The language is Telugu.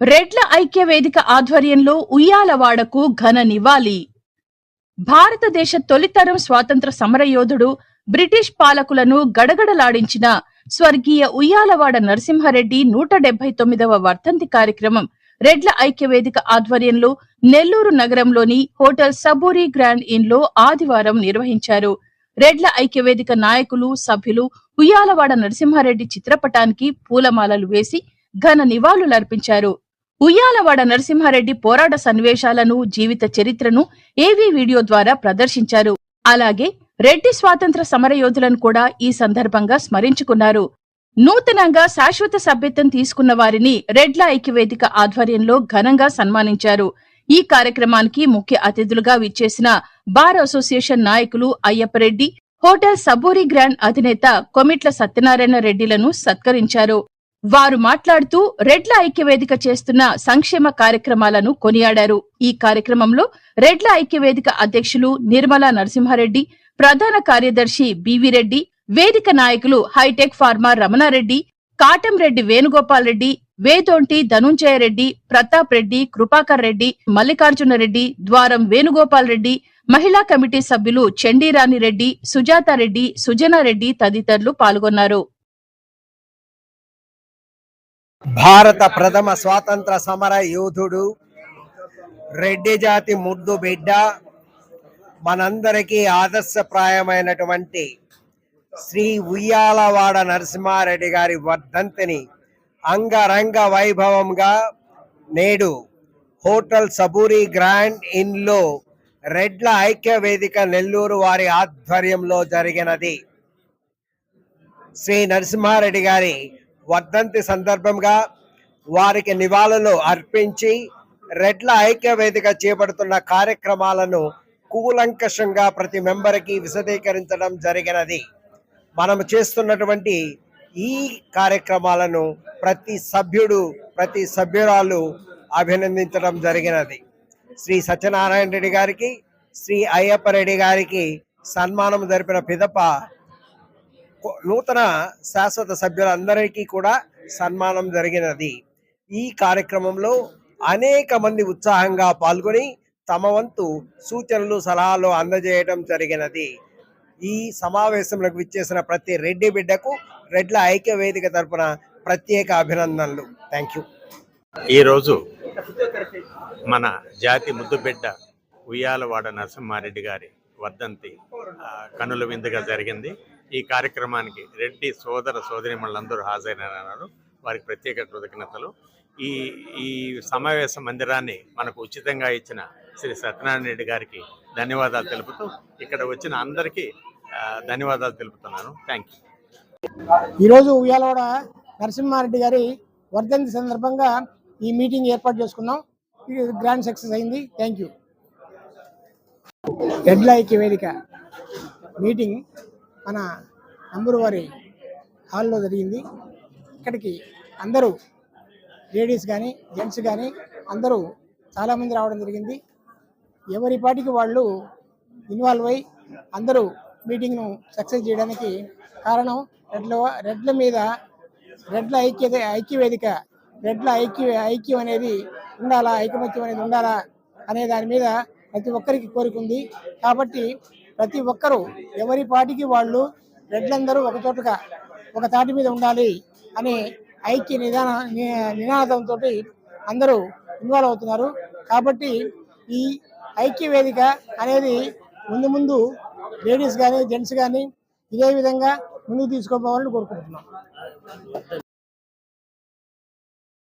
రెడ్ల ఐక్య వేదిక ఆధ్వర్యంలో ఉయ్యాలవాడకు ఘన నివాళి. భారతదేశ తొలితరం స్వాతంత్ర సమరయోధుడు, బ్రిటిష్ పాలకులను గడగడలాడించిన స్వర్గీయ ఉయ్యాలవాడ నరసింహారెడ్డి 179వ వర్ధంతి కార్యక్రమం రెడ్ల ఐక్య వేదిక ఆధ్వర్యంలో నెల్లూరు నగరంలోని హోటల్ సబూరి గ్రాండ్ ఇన్ లో ఆదివారం నిర్వహించారు. రెడ్ల ఐక్య వేదిక నాయకులు, సభ్యులు ఉయ్యాలవాడ నరసింహారెడ్డి చిత్రపటానికి పూలమాలలు వేసి ఘన నివాళులర్పించారు. ఉయ్యాలవాడ నరసింహారెడ్డి పోరాట సన్నివేశాలను, జీవిత చరిత్రను ఏవీ వీడియో ద్వారా ప్రదర్శించారు. అలాగే రెడ్డి స్వాతంత్ర సమరయోధులను కూడా ఈ సందర్భంగా స్మరించుకున్నారు. నూతనంగా శాశ్వత సభ్యత్వం తీసుకున్న వారిని రెడ్ల ఐక్యవేదిక ఆధ్వర్యంలో ఘనంగా సన్మానించారు. ఈ కార్యక్రమానికి ముఖ్య అతిథులుగా విచ్చేసిన బార్ అసోసియేషన్ నాయకులు అయ్యప్పరెడ్డి, హోటల్ సబూరి గ్రాండ్ అధినేత కొమిట్ల సత్యనారాయణ రెడ్డిలను సత్కరించారు. వారు మాట్లాడుతూ రెడ్ల ఐక్యవేదిక చేస్తున్న సంక్షేమ కార్యక్రమాలను కొనియాడారు. ఈ కార్యక్రమంలో రెడ్ల ఐక్యవేదిక అధ్యక్షులు నిర్మలా నరసింహారెడ్డి, ప్రధాన కార్యదర్శి బివి రెడ్డి, వేదిక నాయకులు హైటెక్ ఫార్మర్ రమణారెడ్డి, కాటంరెడ్డి వేణుగోపాల్ రెడ్డి, వేదోంటి ధనుంజయ రెడ్డి, ప్రతాప్ రెడ్డి, కృపాకర్ రెడ్డి, మల్లికార్జున రెడ్డి, ద్వారం వేణుగోపాల్ రెడ్డి, మహిళా కమిటీ సభ్యులు చండీరాణి రెడ్డి, సుజాతారెడ్డి, సుజనారెడ్డి తదితరులు పాల్గొన్నారు. భారత ప్రథమ స్వాతంత్ర సమర యోధుడు, రెడ్డి జాతి ముద్దు బిడ్డ, మనందరికీ ఆదర్శప్రాయమైనటువంటి శ్రీ ఉయ్యాలవాడ నరసింహారెడ్డి గారి వర్ధంతిని అంగరంగ వైభవంగా నేడు హోటల్ సబూరి గ్రాండ్ ఇన్ లో రెడ్ల ఐక్య వేదిక నెల్లూరు వారి ఆధ్వర్యంలో జరిగినది. శ్రీ నరసింహారెడ్డి గారి వర్ధంతి సందర్భంగా వారికి నివాళులు అర్పించి రెడ్ల ఐక్య వేదిక చేపడుతున్న కార్యక్రమాలను కూలంకషంగా ప్రతి మెంబర్కి విశదీకరించడం జరిగినది. మనం చేస్తున్నటువంటి ఈ కార్యక్రమాలను ప్రతి సభ్యుడు, ప్రతి సభ్యురాలు అభినందించడం జరిగినది. శ్రీ సత్యనారాయణ రెడ్డి గారికి, శ్రీ అయ్యప్ప రెడ్డి గారికి సన్మానం జరిపిన పిదప నూతన శాశ్వత సభ్యులందరికీ కూడా సన్మానం జరిగినది. ఈ కార్యక్రమంలో అనేక మంది ఉత్సాహంగా పాల్గొని తమ వంతు సూచనలు, సలహాలు అందజేయడం జరిగినది. ఈ సమావేశంలోకి విచ్చేసిన ప్రతి రెడ్డి బిడ్డకు రెడ్ల ఐక్య వేదిక తరపున ప్రత్యేక అభినందనలు. Thank you. ఈరోజు మన జాతి ముద్దుబిడ్డ ఉయ్యాలవాడ నరసింహారెడ్డి గారి వర్ధంతి కనుల విందుగా జరిగింది. ఈ కార్యక్రమానికి రెడ్డి సోదర సోదరిమణులందరూ హాజరైనారు. వారికి ప్రత్యేక కృతజ్ఞతలు. ఈ సమావేశ మందిరాన్ని మనకు ఉచితంగా ఇచ్చిన శ్రీ సత్యనారాయణ రెడ్డి గారికి ధన్యవాదాలు తెలుపుతూ ఇక్కడ వచ్చిన అందరికీ ధన్యవాదాలు తెలుపుతున్నాను. Thank you. ఈరోజు ఉయ్యాలవాడ నరసింహారెడ్డి గారి వర్ధంతి సందర్భంగా ఈ మీటింగ్ ఏర్పాటు చేసుకున్నాం. ఇది గ్రాండ్ సక్సెస్ అయింది. Thank you. రెడ్ల ఐక్య వేదిక మీటింగ్ మన నంబూరు వారి హాల్లో జరిగింది. ఇక్కడికి అందరూ లేడీస్ కానీ జెంట్స్ కానీ అందరూ చాలామంది రావడం జరిగింది. ఎవరి పాటికి వాళ్ళు ఇన్వాల్వ్ అయ్యి అందరూ మీటింగ్ను సక్సెస్ చేయడానికి కారణం రెడ్ల మీద రెడ్ల ఐక్య వేదిక, రెడ్ల ఐక్యం అనేది ఉండాలా, ఐకమత్యం అనేది ఉండాలా అనే దాని మీద ప్రతి ఒక్కరికి కోరికుంది. కాబట్టి ప్రతి ఒక్కరూ ఎవరి పాటికి వాళ్ళు రెడ్లందరూ ఒక తాటి మీద ఉండాలి అనే ఐక్య నినాదంతో అందరూ ఇన్వాల్వ్ అవుతున్నారు. కాబట్టి ఈ ఐక్య వేదిక అనేది ముందు లేడీస్ కానీ జెంట్స్ కానీ ఇదే విధంగా ముందుకు తీసుకోవాలని కోరుకుంటున్నాం.